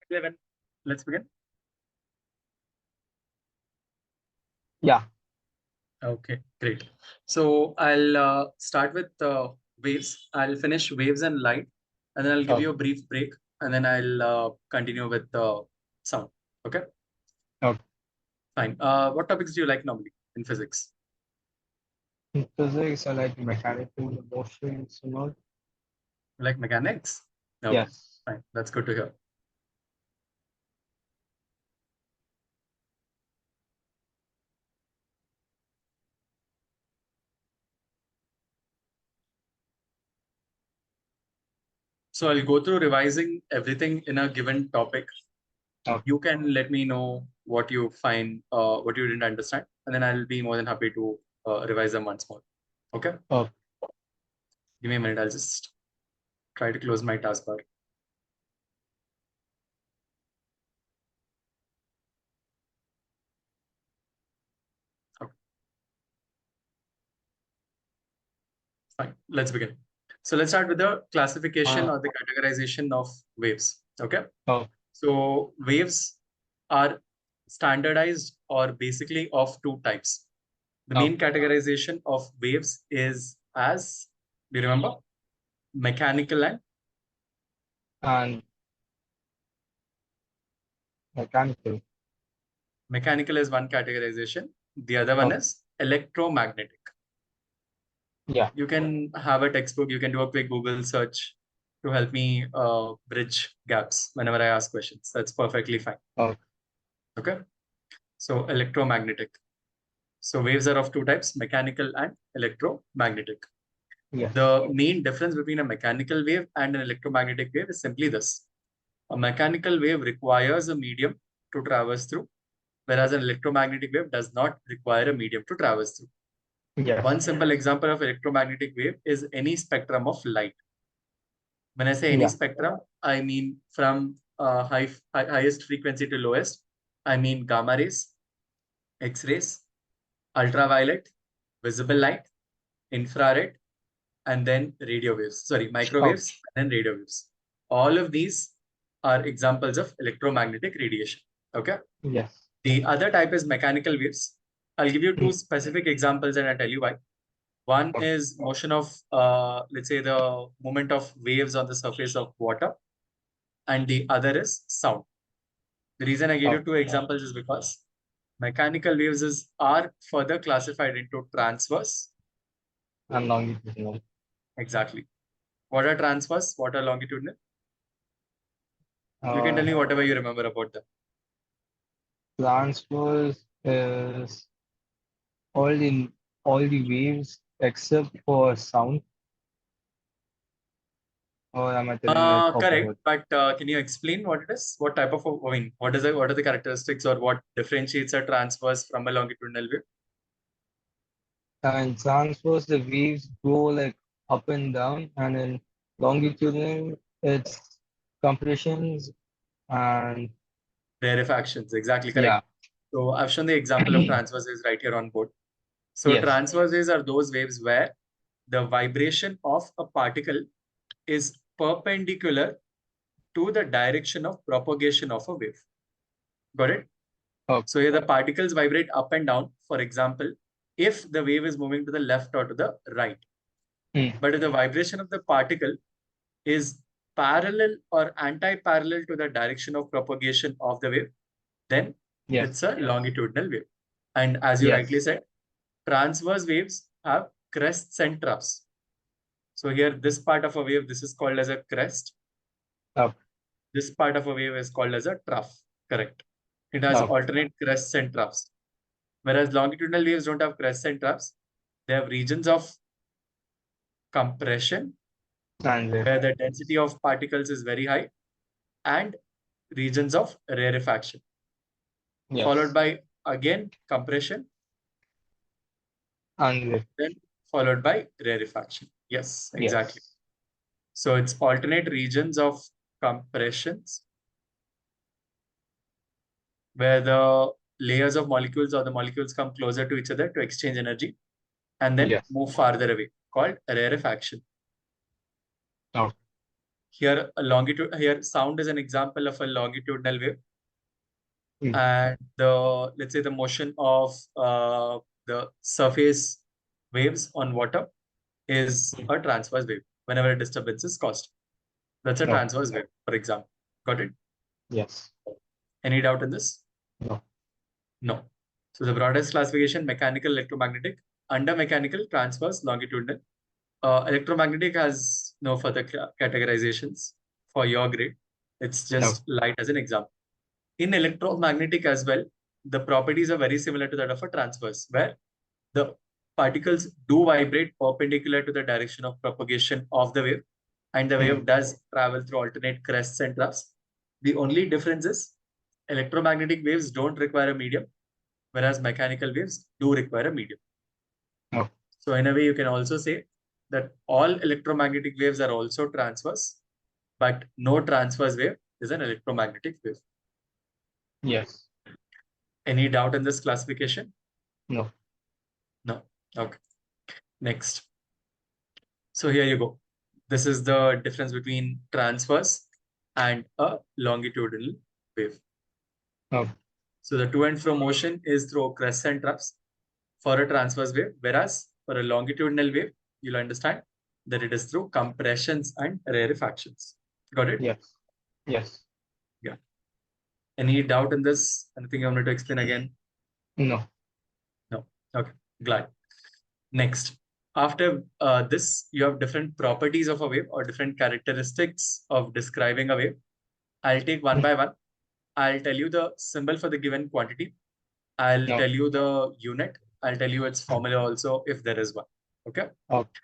11. Let's begin. Yeah. Okay, great. So I'll start with waves. I'll finish waves and light, and then I'll give Okay. you a brief break, and then I'll continue with sound. Okay, Okay. fine. What topics do you like normally in physics? In physics, I like mechanical motions, You like mechanics? Okay, Yes. fine. That's good to hear. So I'll go through revising everything in a given topic. Okay. You can let me know what you find, what you didn't understand, and then I'll be more than happy to revise them once more. Okay? Okay. Give me a minute. I'll just try to close my taskbar. Okay. Fine. Let's begin. So let's start with the classification or the categorization of waves. Okay? Okay. So waves are standardized or basically of two types. The main categorization of waves is as, do you remember? Mechanical and And mechanical. mechanical is one categorization. The other one Okay. is electromagnetic. Yeah. You can have a textbook. You can do a quick Google search to help me bridge gaps whenever I ask questions. That's perfectly fine. Okay. Okay. So electromagnetic. So waves are of two types, mechanical and electromagnetic. Yes. The main difference between a mechanical wave and an electromagnetic wave is simply this. A mechanical wave requires a medium to traverse through, whereas an electromagnetic wave does not require a medium to traverse through. Yes. One simple example of electromagnetic wave is any spectrum of light. When I say any Yeah. spectrum, I mean from highest frequency to lowest. I mean gamma rays, X-rays, ultraviolet, visible light, infrared, and then radio waves. Sorry, Okay. microwaves and then radio waves. All of these are examples of electromagnetic radiation. Okay. Yes. The other type is mechanical waves. I'll give you two Mm. specific examples and I'll tell you why. One Okay. is motion of, let's say, the movement of waves on the surface of water, and the other is sound. The reason I gave you Okay. two examples is because mechanical waves are further classified into transverse. And longitudinal. Exactly. What are transverse? What are longitudinal? You can tell Uh, me whatever you remember about them. Transverse is all the waves except for sound. Or am I telling it off my Correct. head? But can you explain what it is? What type of, I mean, what are the characteristics or what differentiates a transverse from a longitudinal wave? And transverse, the waves go like up and down, and in longitudinal, it's compressions and Rarefactions. Exactly correct. yeah. So I've shown the example of transverse waves right here on board. So Yes. transverse waves are those waves where the vibration of a particle is perpendicular to the direction of propagation of a wave. Got it? Okay. So here the particles vibrate up and down. For example, if the wave is moving to the left or to the right. Mm. But if the vibration of the particle is parallel or anti-parallel to the direction of propagation of the wave, then Yes. it's a longitudinal wave. And as you rightly Yes. said, transverse waves have crests and troughs. So here, this part of a wave, this is called as a crest. Okay. This part of a wave is called as a trough. Correct. It has Okay. alternate crests and troughs. Whereas longitudinal waves don't have crests and troughs. They have regions of compression And where the density of particles is very high and regions of rarefaction, followed yes. by again compression, And then followed by rarefaction. Yes, exactly. yes. So it's alternate regions of compressions where the layers of molecules or the molecules come closer to each other to exchange energy and then Yes. move farther away, called rarefaction. Okay. Here, sound is an example of a longitudinal wave. Mm. And let's say the motion of the surface waves on water is a transverse wave whenever a disturbance is caused. That's a No. transverse wave, for example. Got it? Yes. Any doubt in this? No. No. So the broadest classification, mechanical, electromagnetic. Under mechanical, transverse, longitudinal. Electromagnetic has no further categorizations for your grade. It's No. just light as an example. In electromagnetic as well, the properties are very similar to that of a transverse, where the particles do vibrate perpendicular to the direction of propagation of the wave, and the wave does travel through alternate crests and troughs. The only difference is electromagnetic waves don't require a medium, whereas mechanical waves do require a medium. No. So in a way, you can also say that all electromagnetic waves are also transverse, but no transverse wave is an electromagnetic wave. Yes. Any doubt in this classification? No. No. Okay. Next. So here you go. This is the difference between transverse and a longitudinal wave. No. So the to and fro motion is through crests and troughs for a transverse wave, whereas for a longitudinal wave, you'll understand that it is through compressions and rarefactions. Got it? Yes. Yes. Yeah. Any doubt in this? Anything you want me to explain again? No. No. Okay. Glad. Next. After this, you have different properties of a wave or different characteristics of describing a wave. I'll take one by one. I'll tell you the symbol for the given quantity. I'll No. tell you the unit. I'll tell you its formula also if there is one. Okay. Okay.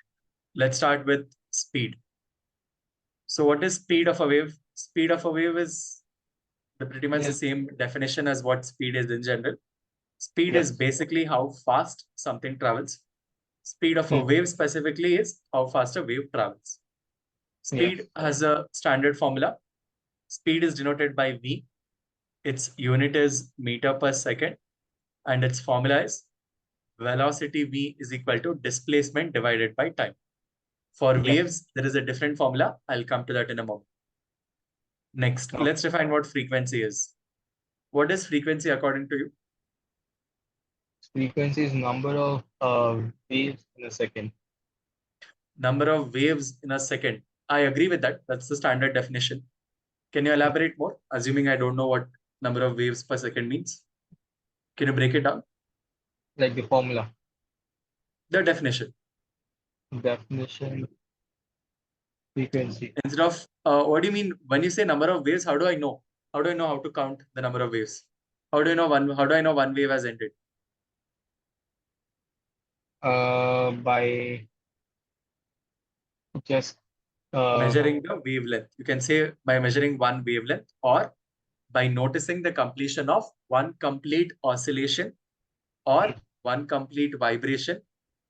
Let's start with speed. So what is speed of a wave? Speed of a wave is pretty much the same definition as what speed is in general. Speed is Yes. basically how fast something travels. Speed of a wave specifically is how fast a wave travels. Speed Yes. has a standard formula. Speed is denoted by V. Its unit is meter per second. And its formula is velocity V is equal to displacement divided by time. For Yes. waves, there is a different formula. I'll come to that in a moment. Next, Okay. let's define what frequency is. What is frequency according to you? Frequency is number of waves in a second. Number of waves in a second. I agree with that. That's the standard definition. Can you elaborate more? Assuming I don't know what number of waves per second means. Can you break it down? Like the formula. The definition. Definition. Frequency. Instead of, what do you mean when you say number of waves? How do I know? How do I know how to count the number of waves? How do I know one wave has ended? By just Measuring the wavelength. You can say by measuring one wavelength or by noticing the completion of one complete oscillation or one complete vibration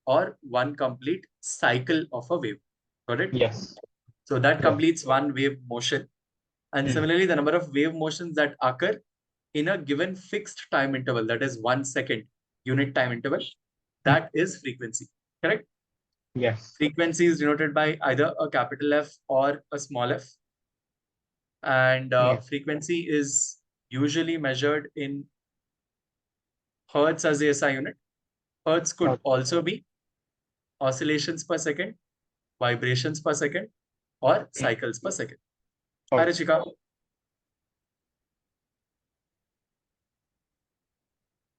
or one complete cycle of a wave. Got it? yes. So that Yeah. completes one wave motion. And similarly, the number of wave motions that occur in a given fixed time interval, that is 1 second unit time interval, that is frequency. Correct? Yes. Frequency is denoted by either a capital F or a small f. And frequency is usually measured in hertz as the SI unit. Hertz could also be oscillations per second, vibrations per second, or cycles per second. Hi, Rishika.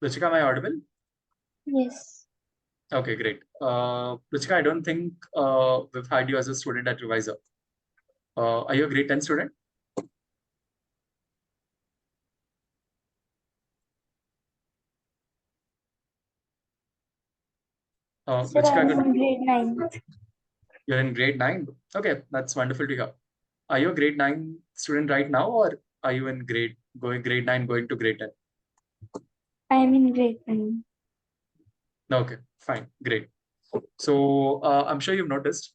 Rishika, am I audible? Yes. Okay, great. Rishika, I don't think we've had you as a student at Revisor. Are you a grade 10 student? Sir, Rishika, I'm in grade 9. you're in grade 9. Okay, that's wonderful to hear. Are you a grade 9 student right now, or are you in grade 9 going to grade 10? I am in grade 9. Okay, fine, great. So I'm sure you've noticed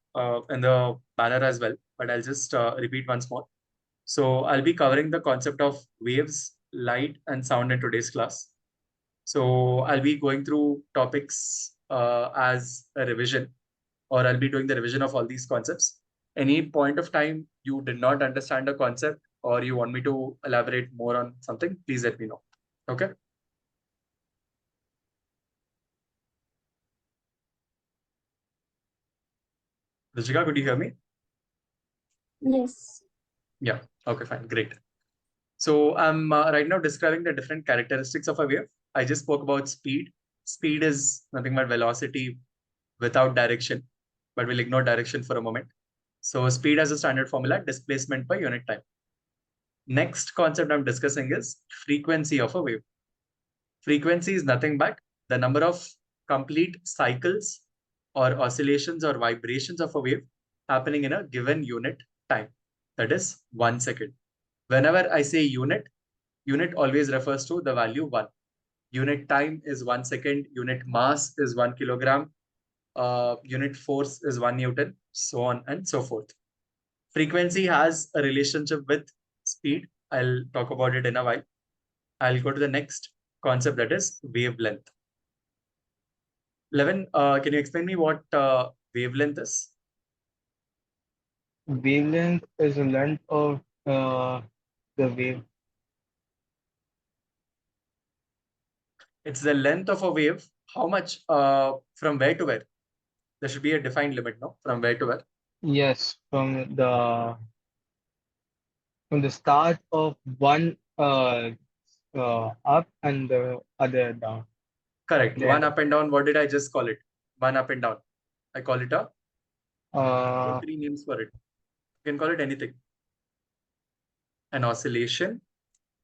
in the banner as well, but I'll just repeat once more. So I'll be covering the concept of waves, light, and sound in today's class. So I'll be going through topics as a revision, or I'll be doing the revision of all these concepts. Any point of time you did not understand a concept or you want me to elaborate more on something, please let me know. Okay. Rishika, could you hear me? Yes. Yeah. Okay, fine. Great. So I'm right now describing the different characteristics of a wave. I just spoke about speed. Speed is nothing but velocity without direction, but we'll ignore direction for a moment. So speed has a standard formula, displacement per unit time. Next concept I'm discussing is frequency of a wave. Frequency is nothing but the number of complete cycles or oscillations or vibrations of a wave happening in a given unit time. That is 1 second. Whenever I say unit, unit always refers to the value 1. Unit time is 1 second, unit mass is 1 kilogram, unit force is 1 Newton, so on and so forth. Frequency has a relationship with speed. I'll talk about it in a while. I'll go to the next concept, that is wavelength. Levin, can you explain me what wavelength is? Wavelength is the length of the wave. It's the length of a wave. How much from where to where? There should be a defined limit, no? From where to where? Yes, from the start of one up and the other down. Correct. There. One up and down. What did I just call it? One up and down. I call it a Uh, 3 names for it. You can call it anything. An oscillation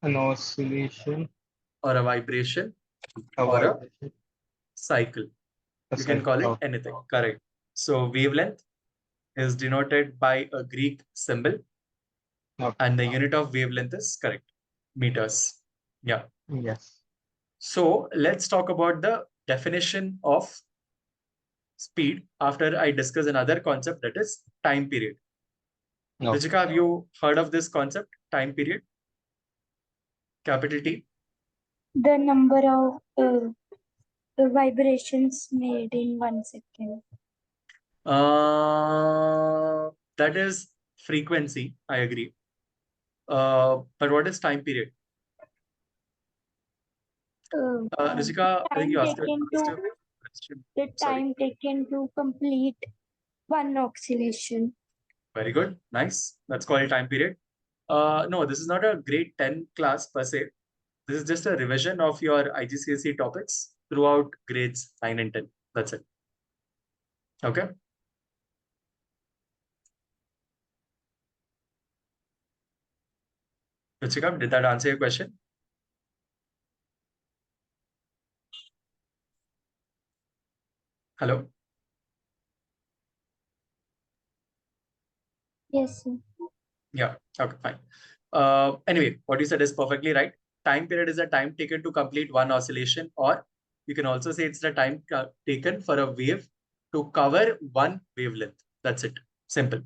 an oscillation, or a vibration a or a vibration, cycle. a You can cycle. call it Okay. anything. Correct. So wavelength is denoted by a Greek symbol, Okay. and the unit of wavelength is correct. Meters. Yeah. Yes. So let's talk about the definition of speed after I discuss another concept, that is time period. No. Rishika, have you heard of this concept, time period? Capital T? The number of the vibrations made in 1 second. That is frequency, I agree. But what is time period? Rishika, I think you asked a question. the Sorry. time taken to complete one oscillation. Very good. Nice. That's called time period. No, this is not a grade 10 class per se. This is just a revision of your IGCSE topics throughout grades 9 and 10. That's it. Okay. Ruchika, did that answer your question? Hello? Yes, sir. Yeah. Okay, fine. Anyway, what you said is perfectly right. Time period is the time taken to complete one oscillation, or you can also say it's the time taken for a wave to cover one wavelength. That's it. Simple.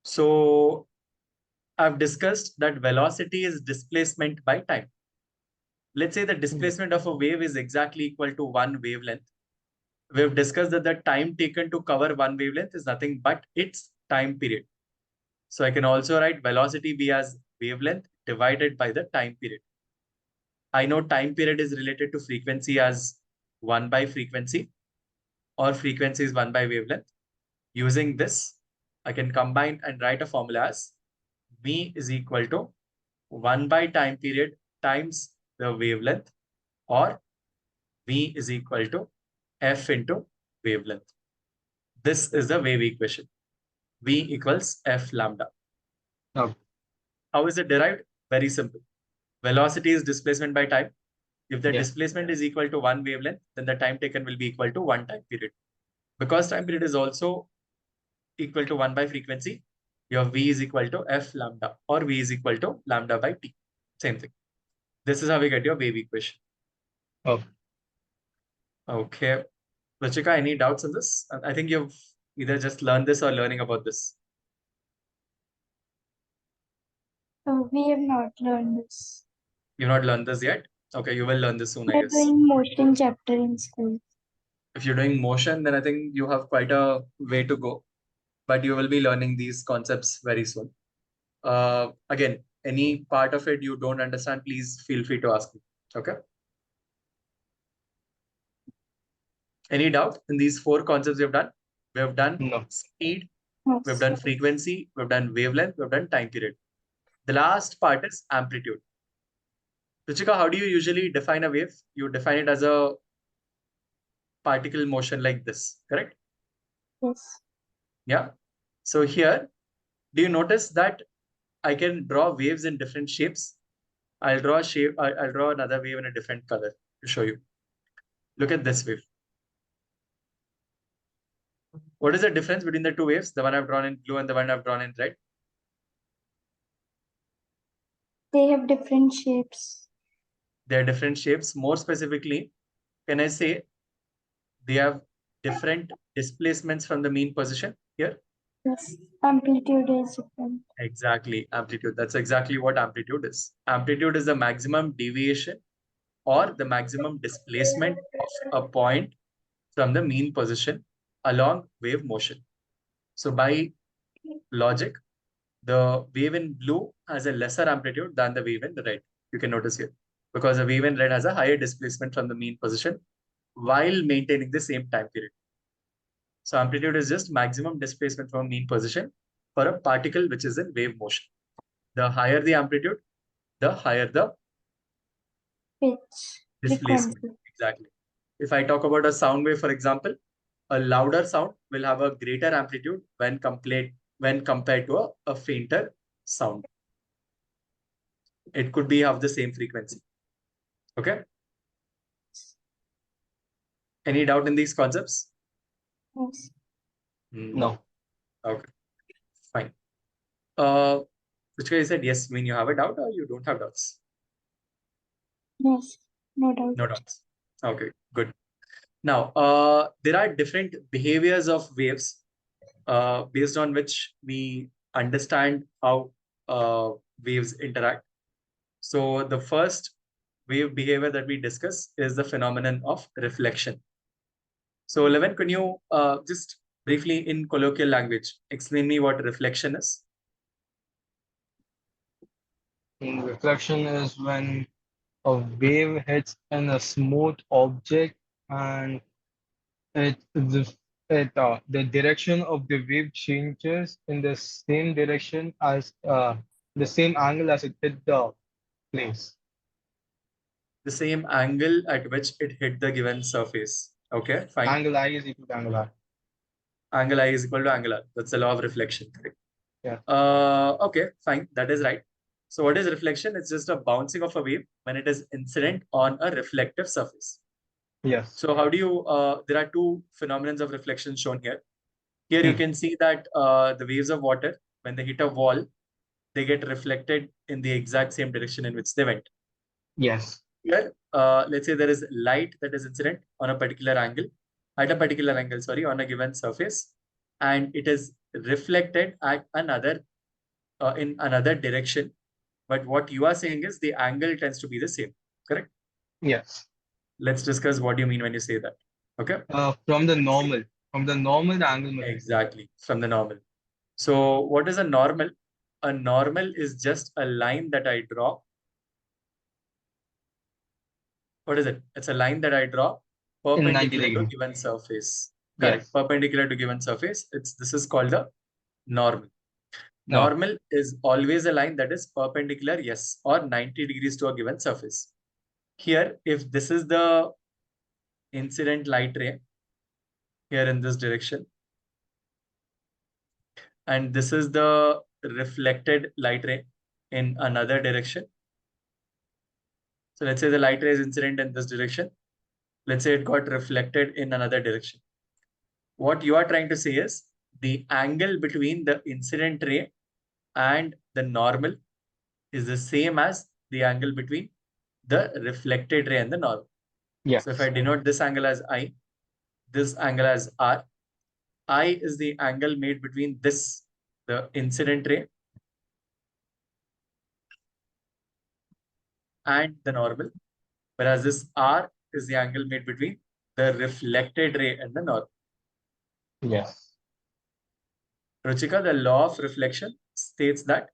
So I've discussed that velocity is displacement by time. Let's say the displacement of a wave is exactly equal to one wavelength. We've discussed that the time taken to cover one wavelength is nothing but its time period. So I can also write velocity b as wavelength divided by the time period. I know time period is related to frequency as 1 by frequency, or frequency is 1 by wavelength. Using this, I can combine and write a formula as v is equal to 1 by time period times the wavelength, or v is equal to f into wavelength. This is the wave equation. V equals f lambda. Okay. How is it derived? Very simple. Velocity is displacement by time. If the Yeah. displacement is equal to one wavelength, then the time taken will be equal to one time period. Because time period is also equal to 1 by frequency, your V is equal to f lambda, or V is equal to lambda by t. Same thing. This is how we get your wave equation. Okay. Okay. Rachika, any doubts on this? I think you've either just learned this or learning about this. We have not learned this. You've not learned this yet? Okay, you will learn this soon, I We're guess. doing motion chapter in school. If you're doing motion, then I think you have quite a way to go. but you will be learning these concepts very soon. Again, any part of it you don't understand, please feel free to ask me. Okay. Any doubt in these four concepts we have done? We have done No. speed, Yes. we have done frequency, we have done wavelength, we have done time period. The last part is amplitude. Ruchika, how do you usually define a wave? You define it as a particle motion like this, correct? Yes. Yeah. So here, do you notice that I can draw waves in different shapes? I'll draw a shape, I'll draw another wave in a different color to show you. Look at this wave. What is the difference between the two waves? The one I've drawn in blue and the one I've drawn in red? They have different shapes. They are different shapes. More specifically, can I say they have different displacements from the mean position here? Yes. Amplitude is different. Exactly, amplitude. That's exactly what amplitude is. Amplitude is the maximum deviation or the maximum displacement of a point from the mean position along wave motion. So by logic, the wave in blue has a lesser amplitude than the wave in red. You can notice here, because the wave in red has a higher displacement from the mean position while maintaining the same time period. So amplitude is just maximum displacement from mean position for a particle which is in wave motion. The higher the amplitude, the higher the Pitch. displacement. Frequency. Exactly. If I talk about a sound wave, for example, a louder sound will have a greater amplitude when compared to a fainter sound. It could be of the same frequency. Okay. Any doubt in these concepts? Yes. No. Okay. Fine. Which guy said yes, mean you have a doubt or you don't have doubts? Yes. No doubt. No doubts. Okay, good. Now, there are different behaviors of waves based on which we understand how waves interact. So the first wave behavior that we discuss is the phenomenon of reflection. So Levin, can you just briefly in colloquial language explain me what reflection is? Reflection is when a wave hits in a smooth object and the direction of the wave changes in the same direction as the same angle as it hit the place. The same angle at which it hit the given surface. Okay, fine. Angle I is equal to angle R. Angle I is equal to angle R. That's the law of reflection, correct? Yeah. Okay, fine. That is right. So what is reflection? It's just a bouncing of a wave when it is incident on a reflective surface. Yes. So how do you, there are two phenomena of reflection shown here. Here you can see that the waves of water, when they hit a wall, they get reflected in the exact same direction in which they went. Yes. Here, let's say there is light that is incident on a particular angle, on a given surface, and it is reflected at another, in another direction. But what you are saying is the angle tends to be the same, correct? Yes. Let's discuss what you mean when you say that. Okay. From the normal, the angle must be Exactly, from the normal. So what is a normal? A normal is just a line that I draw. What is it? It's a line that I draw in 90 perpendicular to degrees. given surface. Correct. Yes. Perpendicular to given surface. This is called the normal. No. Normal is always a line that is perpendicular, yes, or 90 degrees to a given surface. Here, if this is the incident light ray here in this direction, and this is the reflected light ray in another direction. So let's say the light ray is incident in this direction. Let's say it got reflected in another direction. What you are trying to say is the angle between the incident ray and the normal is the same as the angle between the reflected ray and the normal. Yes. So if I denote this angle as I, this angle as R, I is the angle made between this, the incident ray, and the normal, whereas this R is the angle made between the reflected ray and the normal. Yes. Ruchika, the law of reflection states that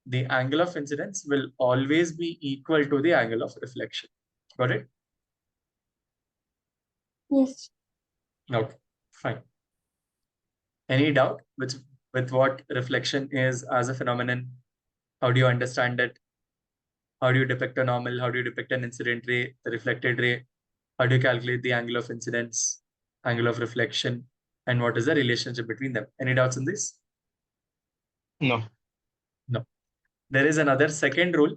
the angle of incidence will always be equal to the angle of reflection. Got it? Yes. Okay, fine. Any doubt with what reflection is as a phenomenon? How do you understand it? How do you depict a normal? How do you depict an incident ray, the reflected ray? How do you calculate the angle of incidence, angle of reflection, and what is the relationship between them? Any doubts in this? No. No. There is another second rule,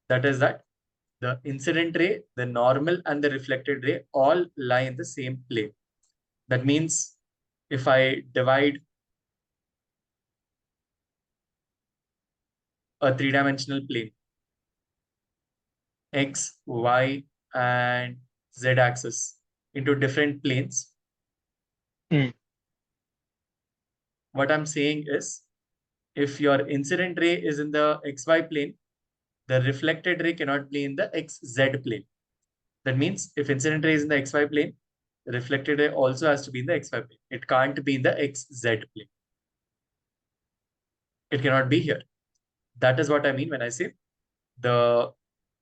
that is that the incident ray, the normal, and the reflected ray all lie in the same plane. That means if I divide a three-dimensional plane, X, Y, and Z axis, into different planes, what I'm saying is, if your incident ray is in the XY plane, the reflected ray cannot be in the XZ plane. That means if incident ray is in the XY plane, the reflected ray also has to be in the XY plane. It can't be in the XZ plane. It cannot be here. That is what I mean when I say the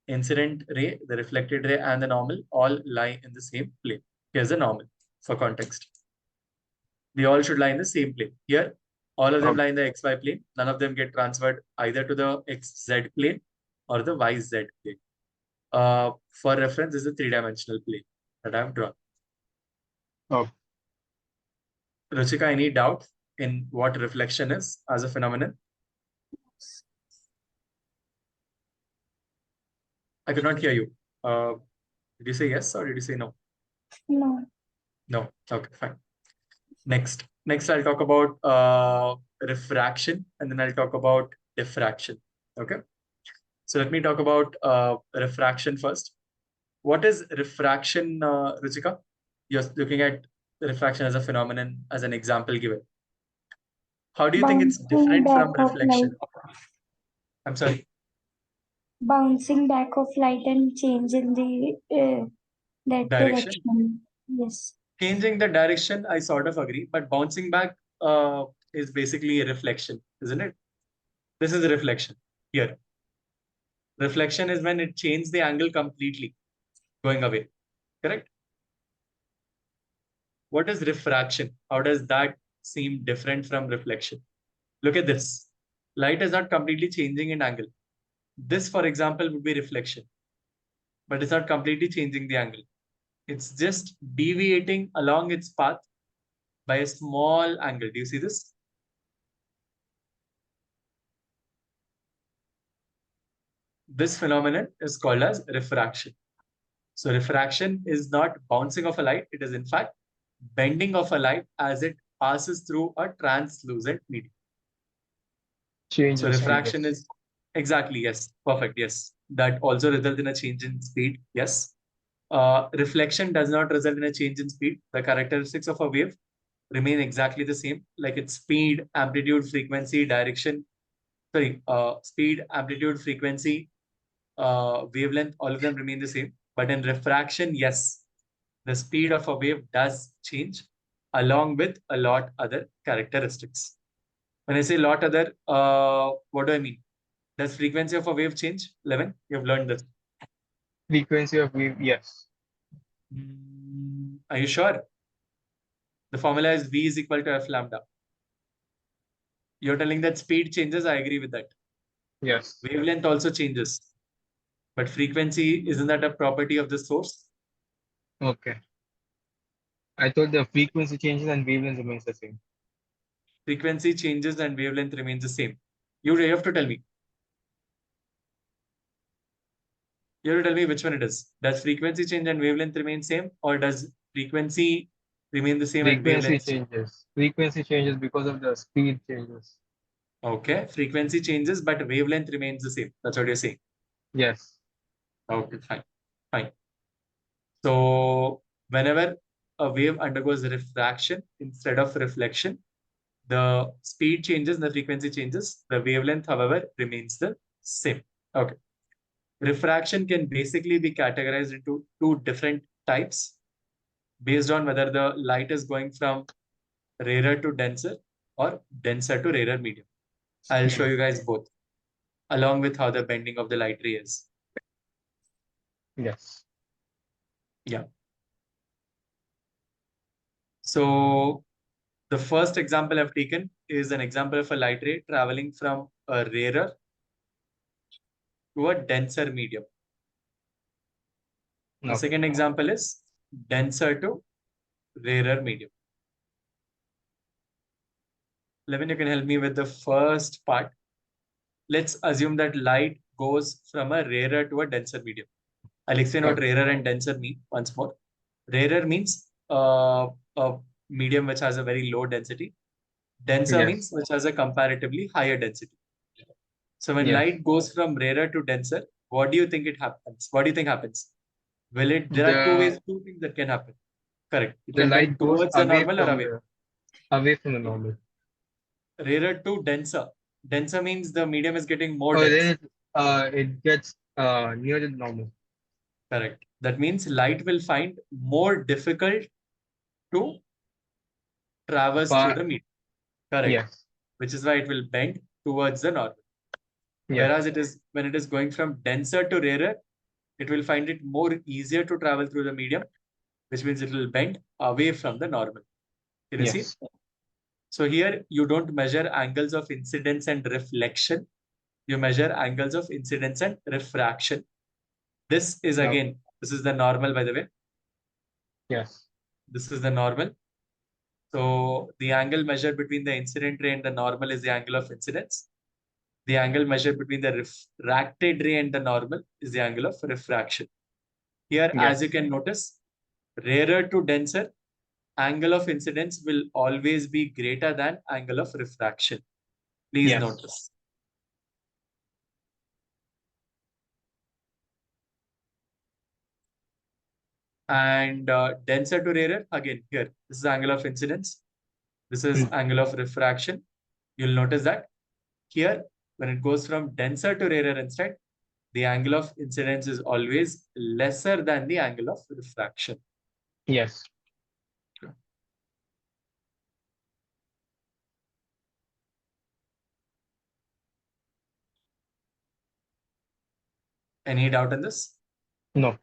incident ray, the reflected ray, and the normal all lie in the same plane. Here's the normal for context. They all should lie in the same plane. Here, all of them lie in the XY plane. None of them get transferred either to the XZ plane or the YZ plane. For reference, this is a three-dimensional plane that I have drawn. Oh. Ruchika, any doubt in what reflection is as a phenomenon? I could not hear you. Did you say yes or did you say no? No. No. Okay, fine. Next, I'll talk about refraction, and then I'll talk about diffraction. Okay. So let me talk about refraction first. What is refraction, Ruchika? You're looking at refraction as a phenomenon, as an example given. How do you think it's Bouncing different from back of reflection? light. I'm sorry. Bouncing back of light and change in the that Direction. direction. Yes. Changing the direction, I sort of agree, but bouncing back is basically a reflection, isn't it? This is a reflection here. Reflection is when it changes the angle completely, going away. Correct? What is refraction? How does that seem different from reflection? Look at this. Light is not completely changing in angle. This, for example, would be reflection, but it's not completely changing the angle. It's just deviating along its path by a small angle. Do you see this? This phenomenon is called as refraction. So refraction is not bouncing of a light. It is in fact bending of a light as it passes through a translucent medium. Change So in refraction speed. is exactly, yes, perfect, yes. That also results in a change in speed, yes. Reflection does not result in a change in speed. The characteristics of a wave remain exactly the same, like its speed, amplitude, frequency, direction. Sorry, speed, amplitude, frequency, wavelength, all of them remain the same. But in refraction, yes, the speed of a wave does change along with a lot other characteristics. When I say lot other, what do I mean? Does frequency of a wave change? Levin, you've learned this. Frequency of wave, yes. Are you sure? The formula is V is equal to F lambda. You're telling that speed changes. I agree with that. Yes. Wavelength also changes. But frequency, isn't that a property of the source? Okay. I thought the frequency changes and wavelength remains the same. Frequency changes and wavelength remains the same. You have to tell me. You have to tell me which one it is. Does frequency change and wavelength remain same, or does frequency remain the same and Frequency wavelength changes. Frequency changes because of the speed changes. Okay, frequency changes, but wavelength remains the same. That's what you're saying. Yes. Okay, fine. Fine. So whenever a wave undergoes refraction instead of reflection, the speed changes, the frequency changes. The wavelength, however, remains the same. Okay. Refraction can basically be categorized into two different types based on whether the light is going from rarer to denser or denser to rarer medium. I'll show you guys both, along with how the bending of the light ray is. Yes. Yeah. So the first example I've taken is an example of a light ray traveling from a rarer to a denser medium. The Okay. second example is denser to rarer medium. Levin, you can help me with the first part. Let's assume that light goes from a rarer to a denser medium. I'll explain what Okay. rarer and denser mean once more. Rarer means a medium which has a very low density. Denser Yes. means which has a comparatively higher density. So when Yes. light goes from rarer to denser, what do you think it happens? What do you think happens? There are two things that can happen. Correct. It The can light bend goes towards the normal or away. away from the normal. Rarer to denser. Denser means the medium is getting more Oh, dense. then it gets near the normal. Correct. That means light will find more difficult to traverse through the medium. Correct. Yes. Which is why it will bend towards the normal. Yes. Whereas when it is going from denser to rarer, it will find it more easier to travel through the medium, which means it will bend away from the normal. Can you see? Yes. So here you don't measure angles of incidence and reflection. You measure angles of incidence and refraction. This is No. again, this is the normal, by the way. Yes. This is the normal. So the angle measured between the incident ray and the normal is the angle of incidence. The angle measured between the refracted ray and the normal is the angle of refraction. Here, as you Yes. can notice, rarer to denser, angle of incidence will always be greater than angle of refraction. Please Yes. notice. And denser to rarer, again, here, this is angle of incidence. This is angle of refraction. You'll notice that here, when it goes from denser to rarer instead, the angle of incidence is always lesser than the angle of refraction. Yes. Any doubt in this? No.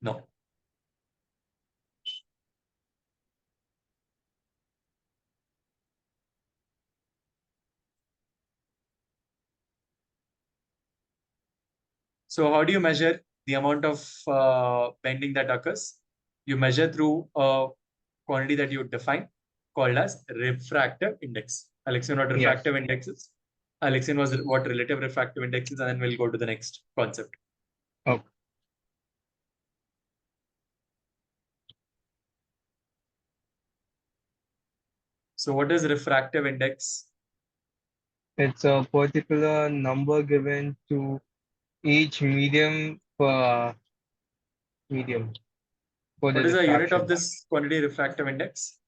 No. So how do you measure the amount of bending that occurs? You measure through a quantity that you define called as refractive index. I'll explain what refractive index is. I'll explain what relative refractive index is, and then we'll go to the next concept. Okay. So what is refractive index? It's a particular number given to each medium for medium for the What is the unit of diffraction. this quantity refractive index?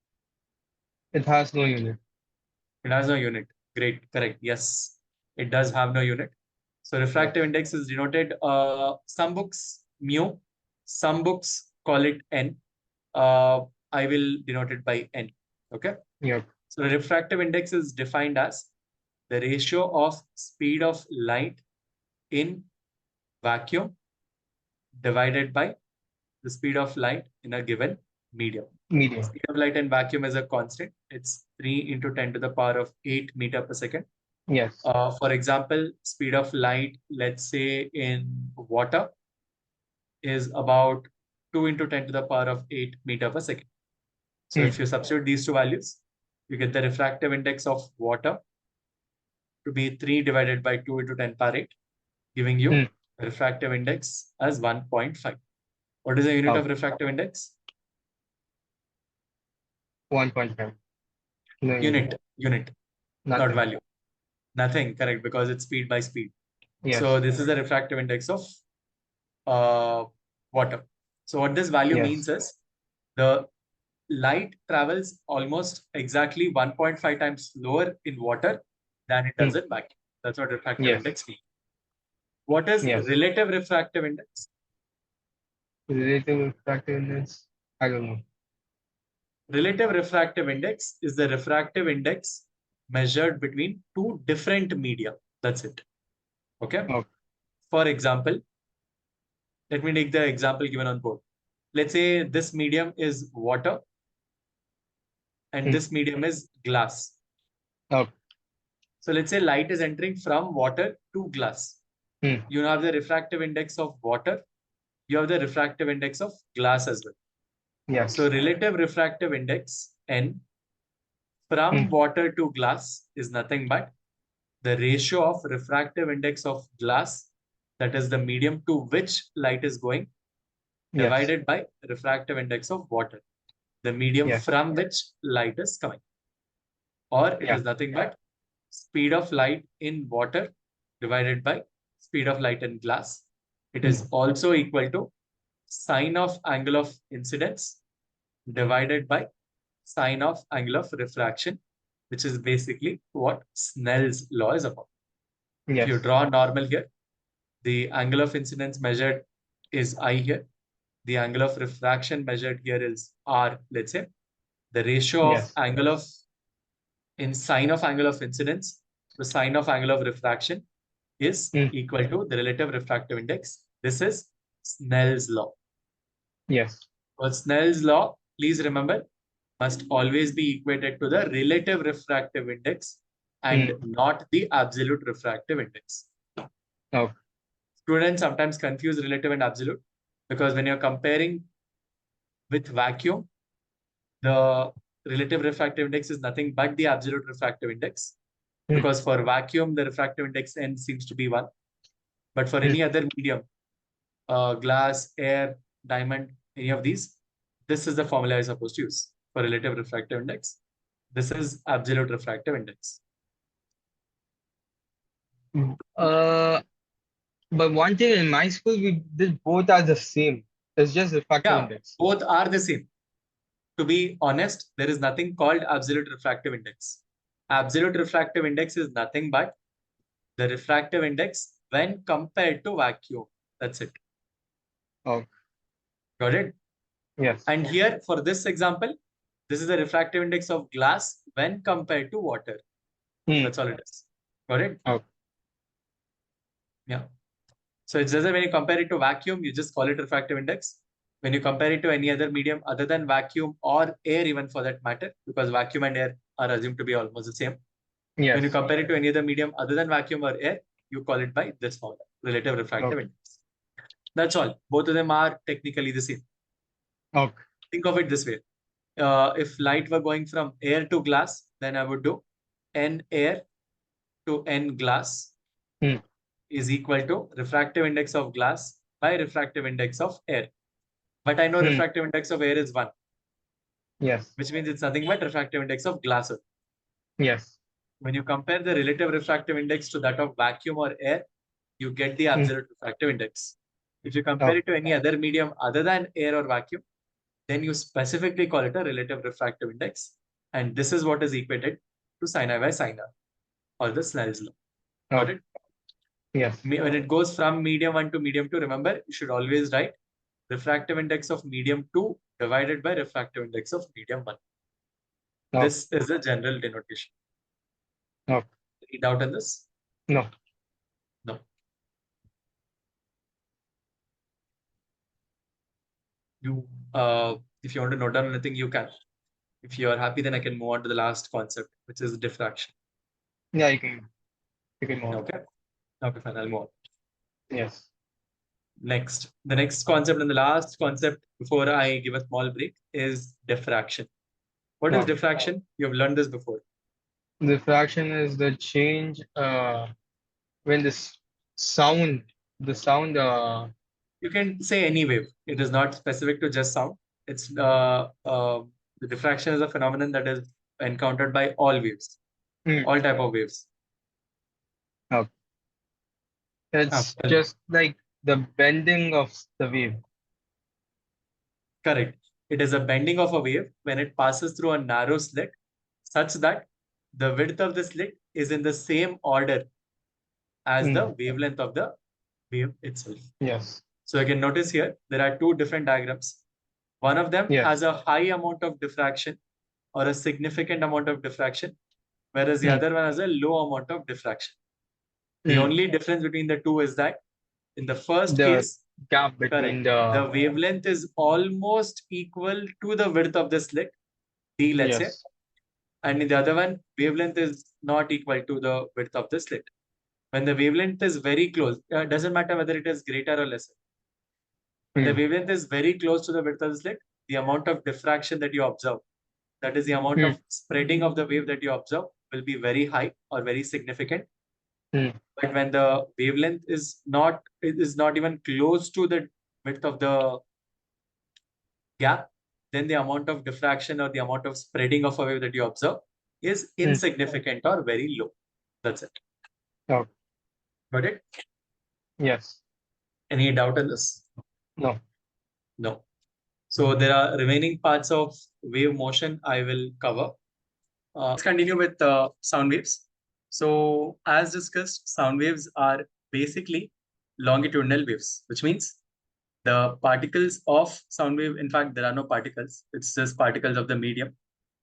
It has no unit. It has no unit. Great, correct. Yes, it does have no unit. So refractive Yes. index is denoted, some books mu, some books call it n. I will denote it by n. Okay. Yep. So the refractive index is defined as the ratio of speed of light in vacuum divided by the speed of light in a given medium. Medium. Speed of light in vacuum is a constant. It's 3 into 10 to the power of 8 meter per second. Yes. For example, speed of light, let's say in water, is about 2 into 10 to the power of 8 meter per second. So if you substitute these two values, you get the refractive index of water to be 3 divided by 2 into 10 power 8, giving you the refractive index as 1.5. What is the unit of refractive index? 1.5. No Unit, not Nothing. value. Nothing, correct, because it's speed by speed. Yes. So this is the refractive index of water. So what this value means is the light travels almost exactly 1.5 times slower in water than it does in vacuum. That's what refractive index means. What is relative refractive index? Relative refractive index, I don't know. Relative refractive index is the refractive index measured between two different media. That's it. Okay. Okay. For example, let me take the example given on board. Let's say this medium is water and this medium is glass. Okay. So let's say light is entering from water to glass. You have the refractive index of water. You have the refractive index of glass as well. Yes. So relative refractive index N from water to glass is nothing but the ratio of refractive index of glass, that is the medium to which light is going, divided by refractive index of water, the medium from which light is coming. Or it is nothing but speed of light in water divided by speed of light in glass. It is also equal to sine of angle of incidence divided by sine of angle of refraction, which is basically what Snell's law is about. If you draw normal here, the angle of incidence measured is I here. The angle of refraction measured here is R, let's say. The ratio of angle of sine of angle of incidence to sine of angle of refraction is equal to the relative refractive index. This is Snell's law. Yes. Well, Snell's law, please remember, must always be equated to the relative refractive index and not the absolute refractive index. Okay. Students sometimes confuse relative and absolute because when you're comparing with vacuum, the relative refractive index is nothing but the absolute refractive index. Because for vacuum, the refractive index N seems to be 1. But for any other medium, glass, air, diamond, any of these, this is the formula you're supposed to use for relative refractive index. This is absolute refractive index. But one thing in my school, we did both are the same. It's just refractive index. Both are the same. To be honest, there is nothing called absolute refractive index. Absolute refractive index is nothing but the refractive index when compared to vacuum. That's it. Okay. Got it? Yes. And here, for this example, this is the refractive index of glass when compared to water. That's all it is. Got it? Okay. Yeah. So it's just that when you compare it to vacuum, you just call it refractive index. When you compare it to any other medium other than vacuum or air, even for that matter, because vacuum and air are assumed to be almost the same. Yes. When you compare it to any other medium other than vacuum or air, you call it by this formula, relative refractive index. That's all. Both of them are technically the same. Okay. Think of it this way. If light were going from air to glass, then I would do N air to N glass is equal to refractive index of glass by refractive index of air. But I know refractive index of air is 1. Yes. Which means it's nothing but refractive index of glass. Yes. When you compare the relative refractive index to that of vacuum or air, you get the absolute refractive index. If you compare it to any other medium other than air or vacuum, then you specifically call it a relative refractive index. And this is what is equated to sin I by sin R, or the Snell's law. Got it? Yes. When it goes from medium 1 to medium 2, remember, you should always write refractive index of medium 2 divided by refractive index of medium 1. This is a general denotation. Okay. Any doubt on this? No. No. You, if you want to note down anything, you can. If you are happy, then I can move on to the last concept, which is diffraction. Yeah, you can. You can move on. Okay. Okay, fine. I'll move on. Yes. Next, the next concept and the last concept before I give a small break is diffraction. What is diffraction? You've learned this before. Diffraction is the change when the sound you can say any wave. It is not specific to just sound. It's the diffraction is a phenomenon that is encountered by all waves, all type of waves. Okay. It's just like the bending of the wave. Correct. It is a bending of a wave when it passes through a narrow slit such that the width of the slit is in the same order as the wavelength of the wave itself. Yes. So you can notice here, there are two different diagrams. One of them has a high amount of diffraction or a significant amount of diffraction, whereas the other one has a low amount of diffraction. The only difference between the two is that in the first case, gap between the wavelength is almost equal to the width of the slit, D, let's say. And in the other one, wavelength is not equal to the width of the slit. When the wavelength is very close, doesn't matter whether it is greater or lesser. When the wavelength is very close to the width of the slit, the amount of diffraction that you observe, that is the amount of spreading of the wave that you observe, will be very high or very significant. But when the wavelength is not even close to the width of the gap, then the amount of diffraction or the amount of spreading of a wave that you observe is insignificant or very low. That's it. Oh. Got it? Yes. Any doubt on this? No. No. So there are remaining parts of wave motion I will cover. Let's continue with sound waves. So as discussed, sound waves are basically longitudinal waves, which means the particles of sound wave, in fact, there are no particles. It's just particles of the medium.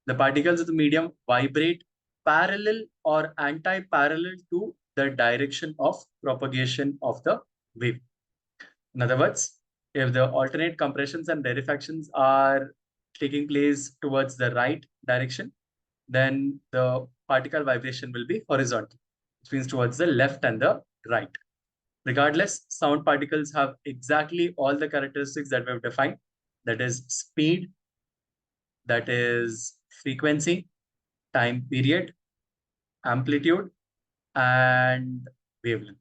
The particles of the medium vibrate parallel or anti-parallel to the direction of propagation of the wave. In other words, if the alternate compressions and rarefactions are taking place towards the right direction, then the particle vibration will be horizontal, which means towards the left and the right. Regardless, sound particles have exactly all the characteristics that we've defined. That is speed, that is frequency, time period, amplitude, and wavelength.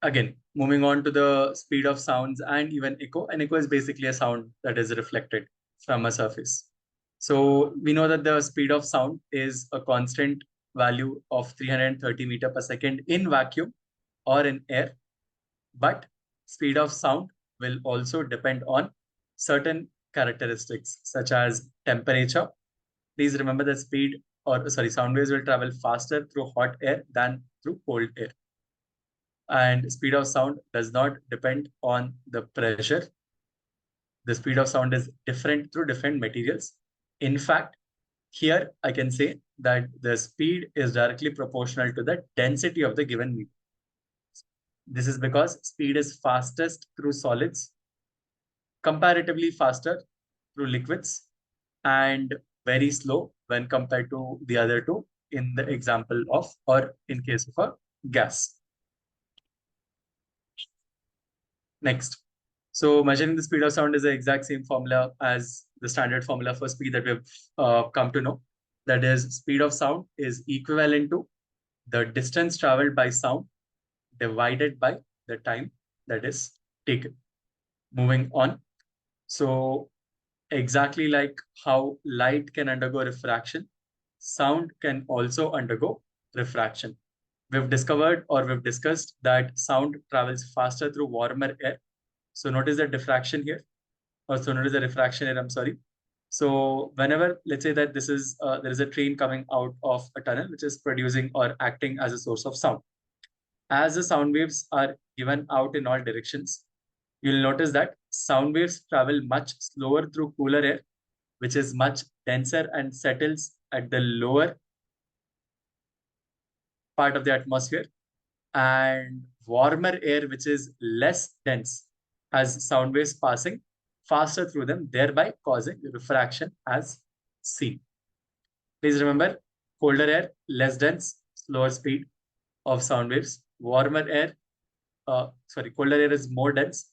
Again, moving on to the speed of sounds and even echo. An echo is basically a sound that is reflected from a surface. So we know that the speed of sound is a constant value of 330 meter per second in vacuum or in air. But speed of sound will also depend on certain characteristics such as temperature. Please remember that sound waves will travel faster through hot air than through cold air. And speed of sound does not depend on the pressure. The speed of sound is different through different materials. In fact, here I can say that the speed is directly proportional to the density of the given medium. This is because speed is fastest through solids, comparatively faster through liquids, and very slow when compared to the other two in the example of, or in case of a gas. Next. So measuring the speed of sound is the exact same formula as the standard formula for speed that we've come to know. That is, speed of sound is equivalent to the distance traveled by sound divided by the time that is taken. Moving on. So exactly like how light can undergo refraction, sound can also undergo refraction. We've discussed that sound travels faster through warmer air. So notice the diffraction here, or so notice the refraction here, I'm sorry. So whenever, let's say that there is a train coming out of a tunnel, which is producing or acting as a source of sound. As the sound waves are given out in all directions, you'll notice that sound waves travel much slower through cooler air, which is much denser and settles at the lower part of the atmosphere, and warmer air, which is less dense, has sound waves passing faster through them, thereby causing refraction as seen. Please remember, colder air, less dense, slower speed of sound waves. Warmer air, colder air is more dense,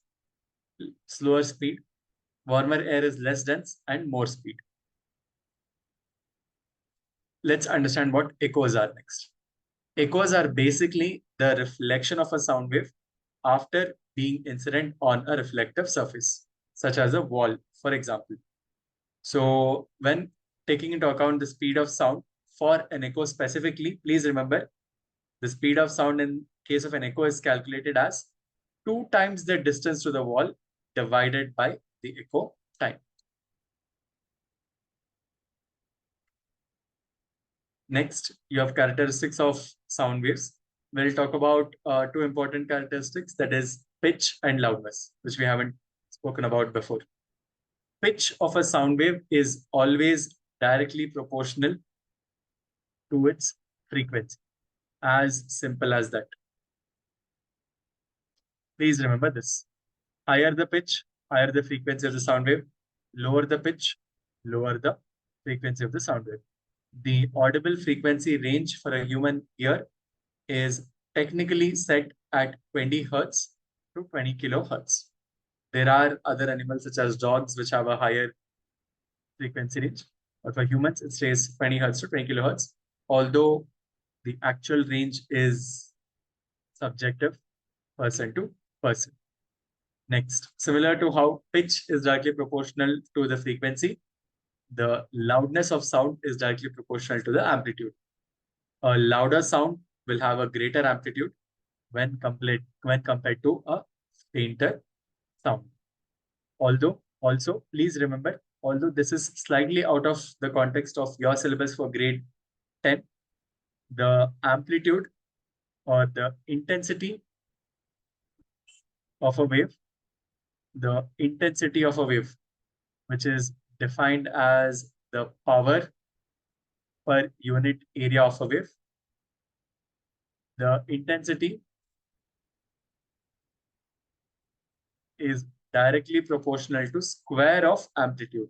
slower speed. Warmer air is less dense and more speed. Let's understand what echoes are next. Echoes are basically the reflection of a sound wave after being incident on a reflective surface, such as a wall, for example. So when taking into account the speed of sound for an echo specifically, please remember the speed of sound in case of an echo is calculated as 2 times the distance to the wall divided by the echo time. Next, you have characteristics of sound waves. we'll talk about two important characteristics, that is pitch and loudness, which we haven't spoken about before. Pitch of a sound wave is always directly proportional to its frequency. As simple as that. Please remember this. Higher the pitch, higher the frequency of the sound wave. Lower the pitch, lower the frequency of the sound wave. The audible frequency range for a human ear is technically set at 20 hertz to 20 kilohertz. There are other animals such as dogs which have a higher frequency range, but for humans it stays 20 hertz to 20 kilohertz, although the actual range is subjective, person to person. Next, similar to how pitch is directly proportional to the frequency, the loudness of sound is directly proportional to the amplitude. A louder sound will have a greater amplitude when compared to a fainter sound. Although, also, please remember, although this is slightly out of the context of your syllabus for grade 10, the amplitude or the intensity of a wave, which is defined as the power per unit area of a wave, the intensity is directly proportional to square of amplitude.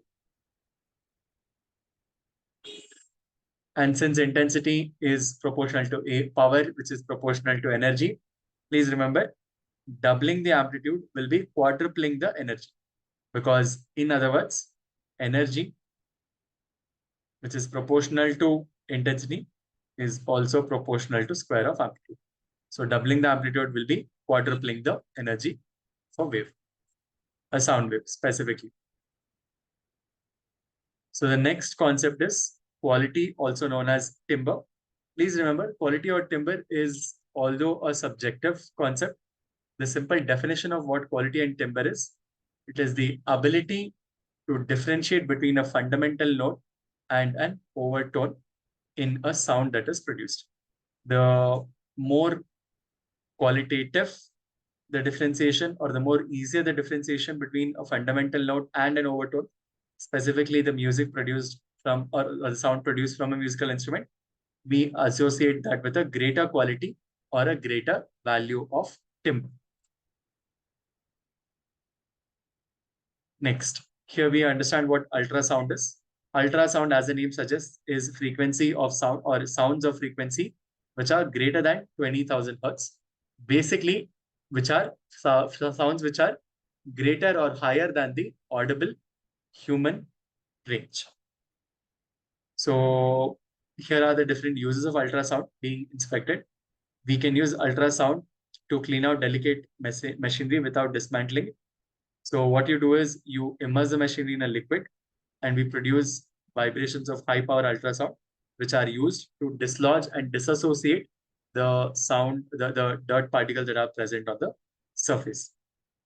And since intensity is proportional to a power, which is proportional to energy, please remember, doubling the amplitude will be quadrupling the energy. Because in other words, energy, which is proportional to intensity, is also proportional to square of amplitude. So doubling the amplitude will be quadrupling the energy for wave, a sound wave specifically. So the next concept is quality, also known as timbre. Please remember, quality or timbre is, although a subjective concept, the simple definition of what quality and timbre is, it is the ability to differentiate between a fundamental note and an overtone in a sound that is produced. The more qualitative the differentiation, or the more easier the differentiation between a fundamental note and an overtone, specifically the music produced from, or the sound produced from a musical instrument, we associate that with a greater quality or a greater value of timbre. Next, here we understand what ultrasound is. Ultrasound, as the name suggests, is frequency of sound or sounds of frequency which are greater than 20,000 hertz. Basically, which are sounds which are greater or higher than the audible human range. So here are the different uses of ultrasound being inspected. We can use ultrasound to clean out delicate machinery without dismantling it. So what you do is you immerse the machinery in a liquid, and we produce vibrations of high power ultrasound, which are used to dislodge and disassociate the sound, the dirt particles that are present on the surface.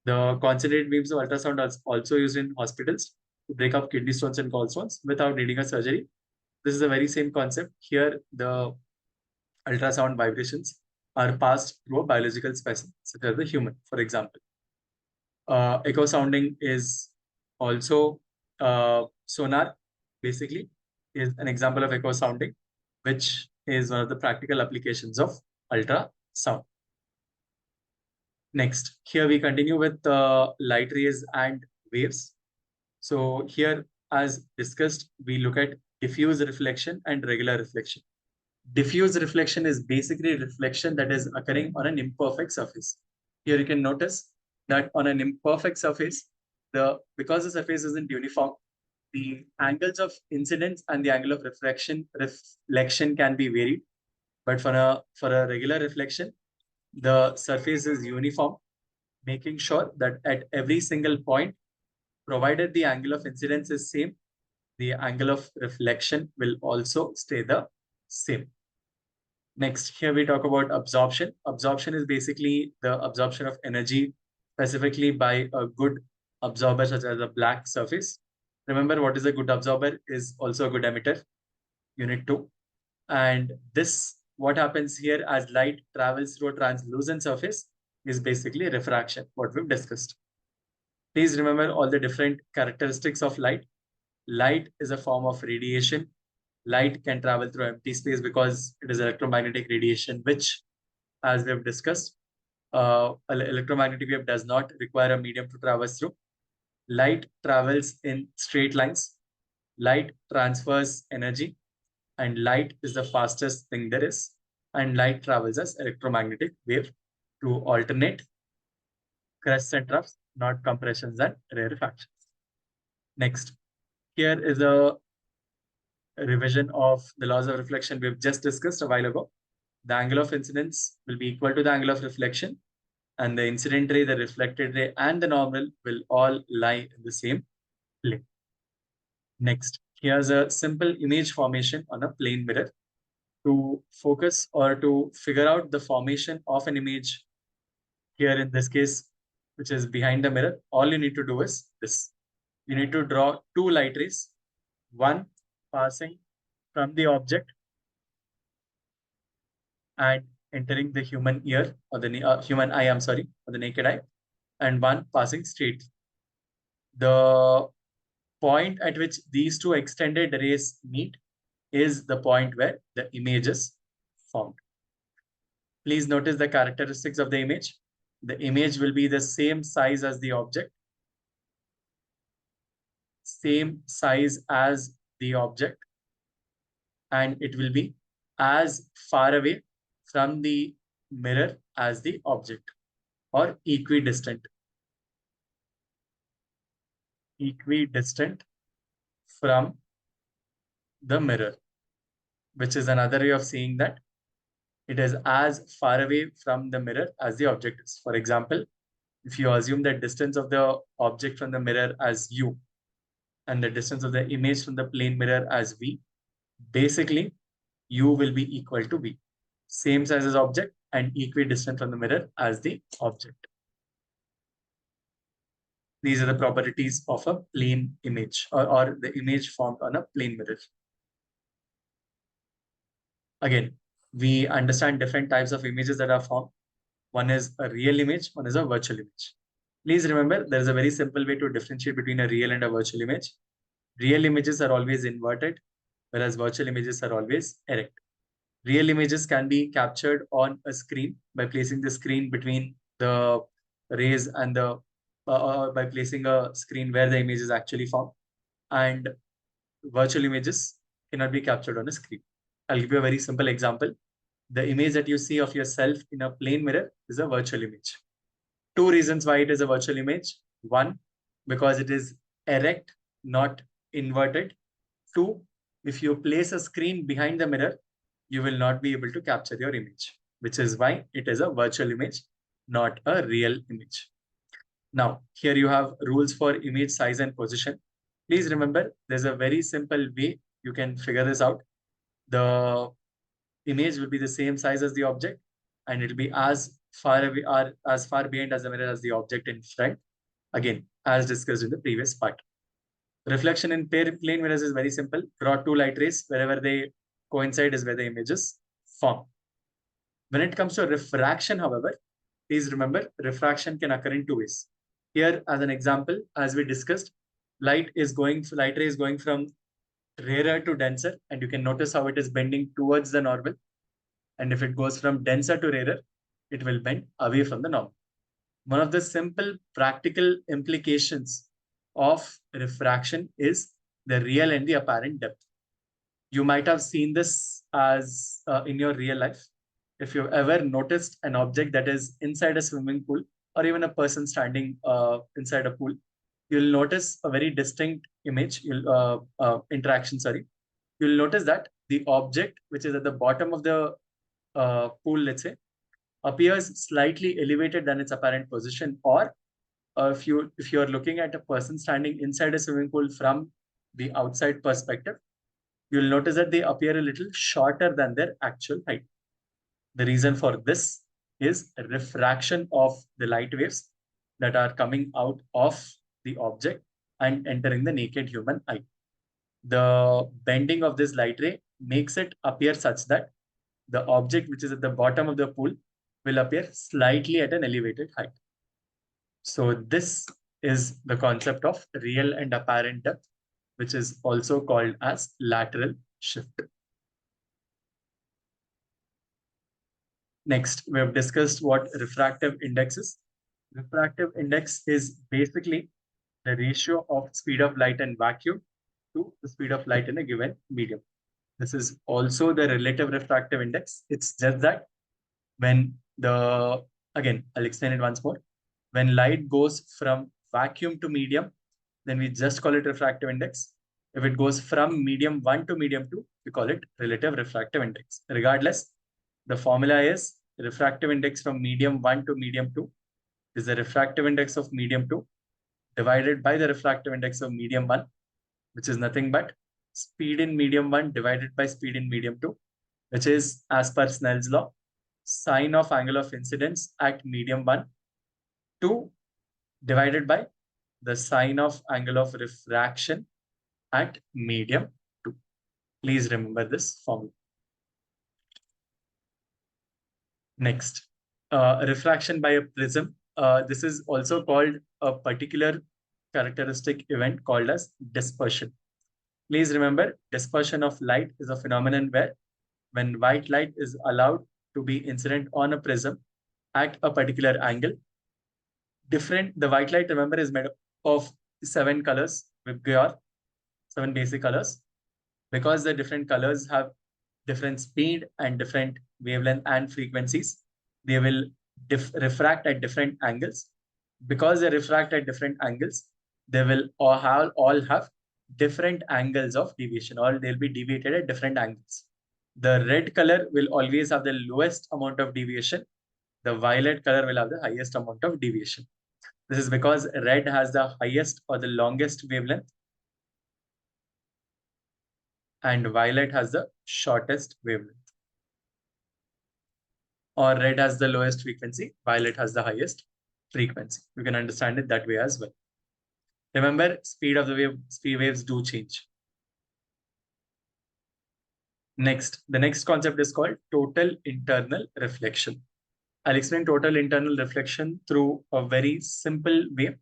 The concentrated beams of ultrasound are also used in hospitals to break up kidney stones and gallstones without needing a surgery. This is the very same concept. Here, the ultrasound vibrations are passed through a biological specimen, such as the human, for example. Echo sounding is also sonar, basically, is an example of echo sounding, which is one of the practical applications of ultrasound. Next, here we continue with light rays and waves. So here, as discussed, we look at diffuse reflection and regular reflection. Diffuse reflection is basically reflection that is occurring on an imperfect surface. Here you can notice that on an imperfect surface, because the surface isn't uniform, the angles of incidence and the angle of reflection can be varied. But for a regular reflection, the surface is uniform, making sure that at every single point, provided the angle of incidence is same, the angle of reflection will also stay the same. Next, here we talk about absorption. Absorption is basically the absorption of energy, specifically by a good absorber such as a black surface. Remember, what is a good absorber is also a good emitter, unit 2. And this what happens here as light travels through a translucent surface is basically refraction, what we've discussed. Please remember all the different characteristics of light. Light is a form of radiation. Light can travel through empty space because it is electromagnetic radiation, which, as we have discussed, electromagnetic wave does not require a medium to traverse through. Light travels in straight lines. Light transfers energy, and light is the fastest thing there is. And light travels as electromagnetic wave to alternate crests and troughs, not compressions and rarefactions. Next, here is a revision of the laws of reflection we've just discussed a while ago. The angle of incidence will be equal to the angle of reflection, and the incident ray, the reflected ray, and the normal will all lie in the same plane. Next, here's a simple image formation on a plane mirror. To focus or to figure out the formation of an image here in this case, which is behind the mirror, all you need to do is this. You need to draw two light rays, one passing from the object and entering the human ear or the human eye, or the naked eye, and one passing straight. The point at which these two extended rays meet is the point where the image is formed. Please notice the characteristics of the image. The image will be the same size as the object, and it will be as far away from the mirror as the object, or equidistant from the mirror, which is another way of saying that it is as far away from the mirror as the object is. For example, if you assume the distance of the object from the mirror as u and the distance of the image from the plane mirror as v, basically u will be equal to v, same size as object and equidistant from the mirror as the object. These are the properties of a plane image, or the image formed on a plane mirror. Again, we understand different types of images that are formed. One is a real image, one is a virtual image. Please remember, there is a very simple way to differentiate between a real and a virtual image. Real images are always inverted, whereas virtual images are always erect. Real images can be captured on a screen by placing the screen between the rays and by placing a screen where the image is actually formed. And virtual images cannot be captured on a screen. I'll give you a very simple example. The image that you see of yourself in a plane mirror is a virtual image. Two reasons why it is a virtual image. One, because it is erect, not inverted. Two, if you place a screen behind the mirror, you will not be able to capture your image, which is why it is a virtual image, not a real image. Now, here you have rules for image size and position. Please remember, there's a very simple way you can figure this out. The image will be the same size as the object, and it will be as far away or as far behind as the mirror as the object in front. Again, as discussed in the previous part. Reflection in plane mirrors is very simple. Draw two light rays. Wherever they coincide is where the images form. When it comes to refraction, however, please remember, refraction can occur in two ways. Here, as an example, as we discussed, light ray is going from rarer to denser, and you can notice how it is bending towards the normal. And if it goes from denser to rarer, it will bend away from the normal. One of the simple practical implications of refraction is the real and the apparent depth. You might have seen this as in your real life. If you've ever noticed an object that is inside a swimming pool, or even a person standing inside a pool, you'll notice a very distinct image, interaction, You'll notice that the object, which is at the bottom of the pool, let's say, appears slightly elevated than its apparent position. Or if you're looking at a person standing inside a swimming pool from the outside perspective, you'll notice that they appear a little shorter than their actual height. The reason for this is refraction of the light waves that are coming out of the object and entering the naked human eye. The bending of this light ray makes it appear such that the object which is at the bottom of the pool will appear slightly at an elevated height. So this is the concept of real and apparent depth, which is also called as lateral shift. Next, we have discussed what refractive index is. Refractive index is basically the ratio of speed of light in vacuum to the speed of light in a given medium. This is also the relative refractive index. It's just that when again, I'll explain it once more. When light goes from vacuum to medium, then we just call it refractive index. If it goes from medium 1 to medium 2, we call it relative refractive index. Regardless, the formula is refractive index from medium 1 to medium 2 is the refractive index of medium 2 divided by the refractive index of medium 1, which is nothing but speed in medium 1 divided by speed in medium 2, which is, as per Snell's law, sine of angle of incidence at medium 1 2 divided by the sine of angle of refraction at medium 2. Please remember this formula. Next, refraction by a prism. This is also called a particular characteristic event called as dispersion. Please remember, dispersion of light is a phenomenon where when white light is allowed to be incident on a prism at a particular angle, the white light, remember, is made up of 7 colors with Gauss, 7 basic colors. Because the different colors have different speed and different wavelength and frequencies, they will refract at different angles. Because they refract at different angles, they will all have different angles of deviation, or they'll be deviated at different angles. The red color will always have the lowest amount of deviation. The violet color will have the highest amount of deviation. This is because red has the highest or the longest wavelength and violet has the shortest wavelength. Or red has the lowest frequency, violet has the highest frequency. You can understand it that way as well. Remember, speed waves do change. Next, the next concept is called total internal reflection. I'll explain total internal reflection through a very simple way.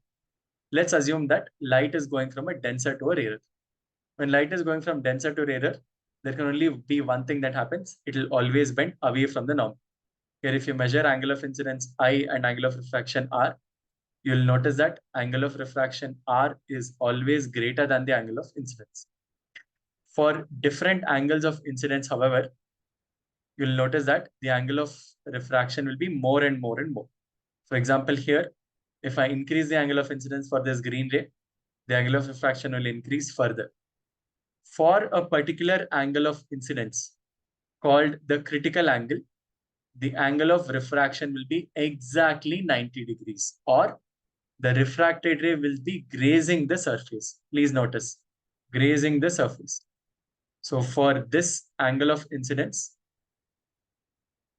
Let's assume that light is going from a denser to a rarer. When light is going from denser to rarer, there can only be one thing that happens. It will always bend away from the norm. Here, if you measure angle of incidence I and angle of refraction R, you'll notice that angle of refraction R is always greater than the angle of incidence. For different angles of incidence, however, you'll notice that the angle of refraction will be more and more and more. For example, here, if I increase the angle of incidence for this green ray, the angle of refraction will increase further. For a particular angle of incidence called the critical angle, the angle of refraction will be exactly 90 degrees, or the refracted ray will be grazing the surface. Please notice, grazing the surface. So for this angle of incidence,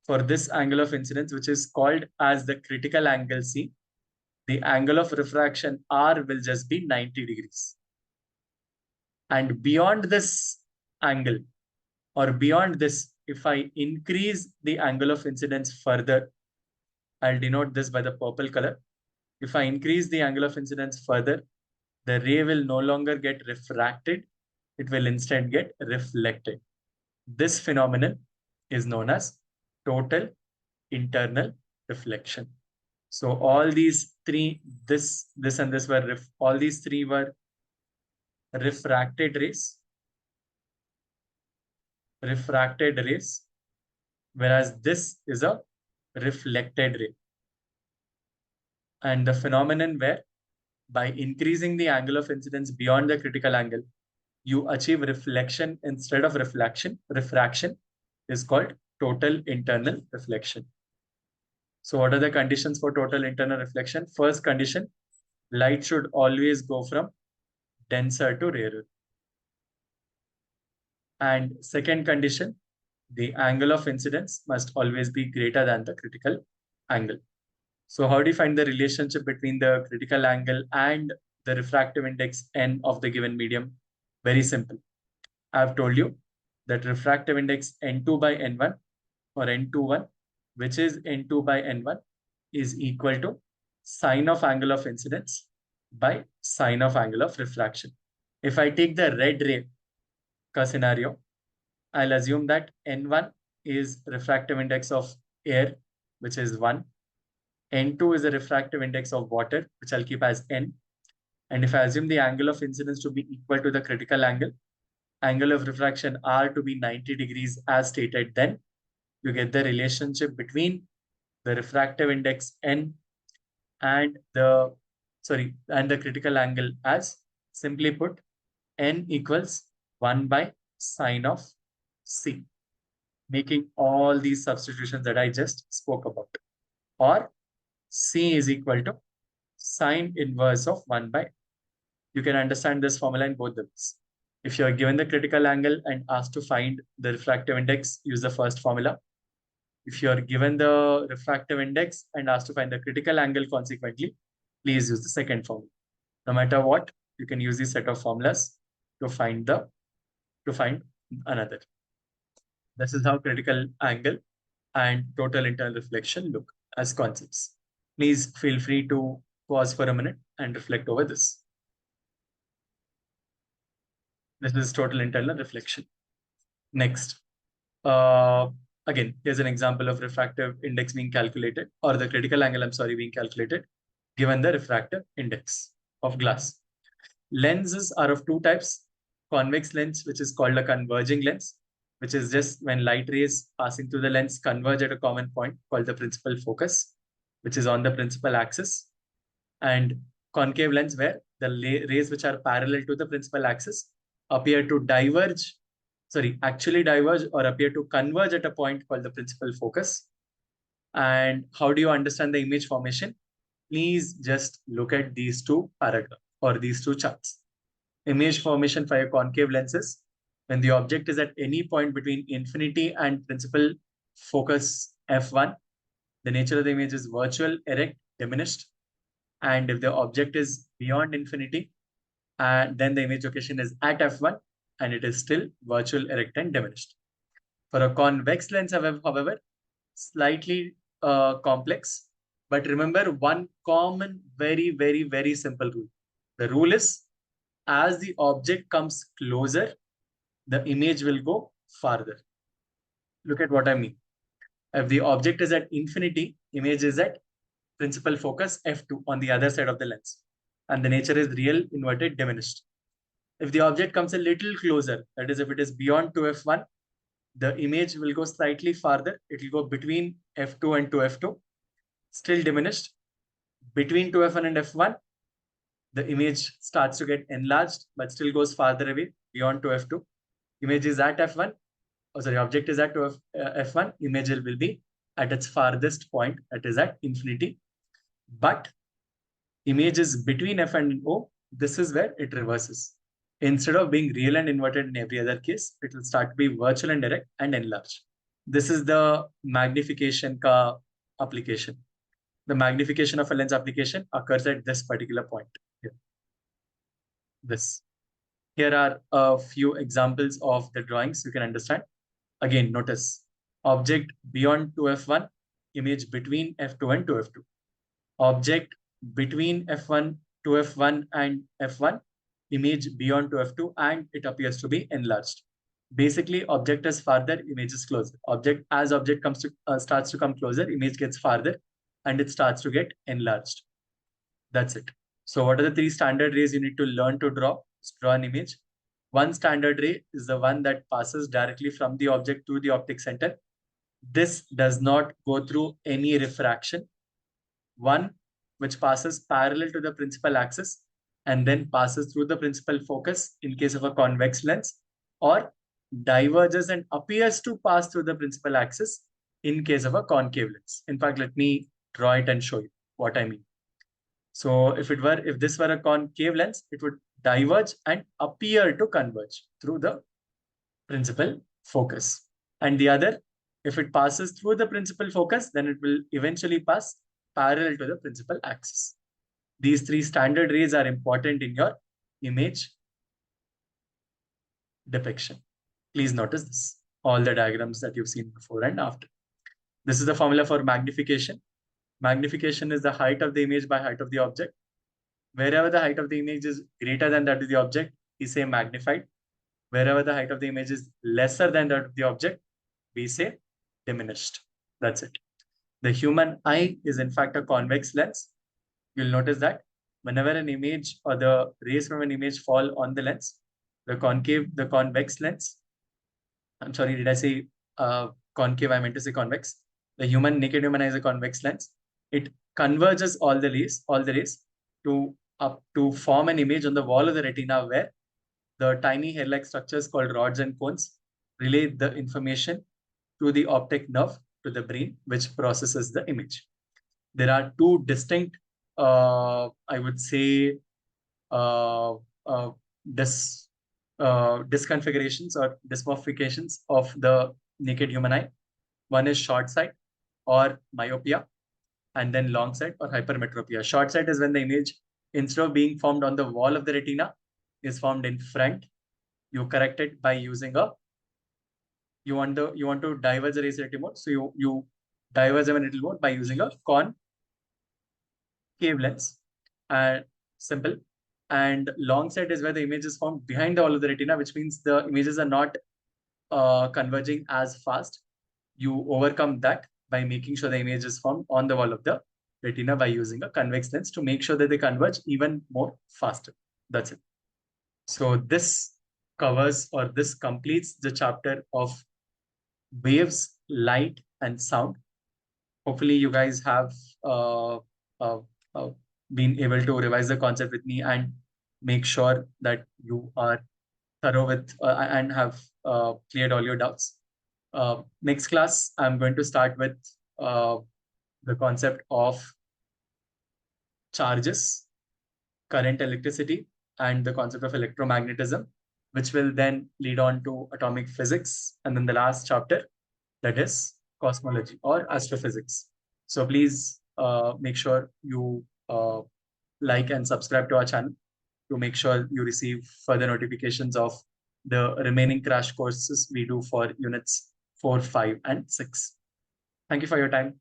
which is called as the critical angle C, the angle of refraction R will just be 90 degrees. And beyond this angle, or beyond this, if I increase the angle of incidence further, I'll denote this by the purple color. If I increase the angle of incidence further, the ray will no longer get refracted. It will instead get reflected. This phenomenon is known as total internal reflection. So all these three, this and this were, all these three were refracted rays, whereas this is a reflected ray. And the phenomenon where by increasing the angle of incidence beyond the critical angle, you achieve reflection instead of refraction is called total internal reflection. So what are the conditions for total internal reflection? First condition, light should always go from denser to rarer. And second condition, the angle of incidence must always be greater than the critical angle. So how do you find the relationship between the critical angle and the refractive index n of the given medium? Very simple. I've told you that refractive index n2 by n1 or N21, which is N2 by N1, is equal to sine of angle of incidence by sine of angle of refraction. If I take the red ray ka scenario, I'll assume that N1 is refractive index of air, which is 1. N2 is the refractive index of water, which I'll keep as N. And if I assume the angle of incidence to be equal to the critical angle of refraction R to be 90 degrees as stated, then you get the relationship between the refractive index N and the critical angle as, simply put, N equals 1 by sine of C, making all these substitutions that I just spoke about. Or C is equal to sine inverse of 1 by. You can understand this formula in both the ways. If you are given the critical angle and asked to find the refractive index, use the first formula. If you are given the refractive index and asked to find the critical angle consequently, please use the second formula. No matter what, you can use this set of formulas to find another. This is how critical angle and total internal reflection look as concepts. Please feel free to pause for a minute and reflect over this. This is total internal reflection. Next, again, here's an example of refractive index being calculated, or the critical angle, being calculated, given the refractive index of glass. Lenses are of two types. Convex lens, which is called a converging lens, which is just when light rays passing through the lens converge at a common point called the principal focus, which is on the principal axis. And concave lens, where the rays which are parallel to the principal axis appear to actually diverge or appear to converge at a point called the principal focus. And how do you understand the image formation? Please just look at these two paragraphs or these two charts. Image formation for your concave lenses, when the object is at any point between infinity and principal focus f1, the nature of the image is virtual, erect, diminished. And if the object is beyond infinity, then the image location is at f1 and it is still virtual, erect, and diminished. For a convex lens, however, slightly complex. But remember one common, very, very, very simple rule. The rule is, as the object comes closer, the image will go farther. Look at what I mean. If the object is at infinity, image is at principal focus f2 on the other side of the lens. And the nature is real, inverted, diminished. If the object comes a little closer, that is, if it is beyond 2f1, the image will go slightly farther. It will go between f2 and 2f2, still diminished. Between 2f1 and f1, the image starts to get enlarged, but still goes farther away beyond 2f2. Image is at f1, object is at f1, image will be at its farthest point, that is at infinity. But image is between f and o, this is where it reverses. Instead of being real and inverted in every other case, it will start to be virtual and direct and enlarged. This is the magnification ka application. The magnification of a lens application occurs at this particular point here. This. Here are a few examples of the drawings you can understand. Again, notice object beyond 2f1, image between f2 and 2f2. Object between f1, 2f1 and f1, image beyond 2f2, and it appears to be enlarged. Basically, object is farther, image is closer. As object comes to starts to come closer, image gets farther, and it starts to get enlarged. That's it. So what are the three standard rays you need to learn to draw? Just draw an image. One standard ray is the one that passes directly from the object to the optic center. This does not go through any refraction. One which passes parallel to the principal axis and then passes through the principal focus in case of a convex lens, or diverges and appears to pass through the principal axis in case of a concave lens. In fact, let me draw it and show you what I mean. So if this were a concave lens, it would diverge and appear to converge through the principal focus. And the other, if it passes through the principal focus, then it will eventually pass parallel to the principal axis. These three standard rays are important in your image depiction. Please notice this, all the diagrams that you've seen before and after. This is the formula for magnification. Magnification is the height of the image by height of the object. Wherever the height of the image is greater than that of the object, we say magnified. Wherever the height of the image is lesser than that of the object, we say diminished. That's it. The human eye is in fact a convex lens. You'll notice that whenever an image or the rays from an image fall on the lens, the convex lens, I'm sorry, did I say concave? I meant to say convex. The naked human eye is a convex lens. It converges all the rays to form an image on the wall of the retina where the tiny hair-like structures called rods and cones relay the information to the optic nerve to the brain, which processes the image. There are two distinct, I would say, uh, uh, disconfigurations or dysmorphications of the naked human eye. One is short sight or myopia, and then long sight or hypermetropia. Short sight is when the image, instead of being formed on the wall of the retina, is formed in front. You correct it by using you want to diverge the rays a little more, so you diverge them a little more by using a concave lens. And simple. And long sight is where the image is formed behind the wall of the retina, which means the images are not converging as fast. You overcome that by making sure the image is formed on the wall of the retina by using a convex lens to make sure that they converge even more faster. That's it. So this covers, or this completes the chapter of waves, light, and sound. Hopefully you guys have uh, uh, uh, been able to revise the concept with me and make sure that you are thorough with and have cleared all your doubts. Next class, I'm going to start with the concept of charges, current, electricity, and the concept of electromagnetism, which will then lead on to atomic physics. And then the last chapter, that is cosmology or astrophysics. So please make sure you like and subscribe to our channel to make sure you receive further notifications of the remaining crash courses we do for units 4, 5, and 6. Thank you for your time.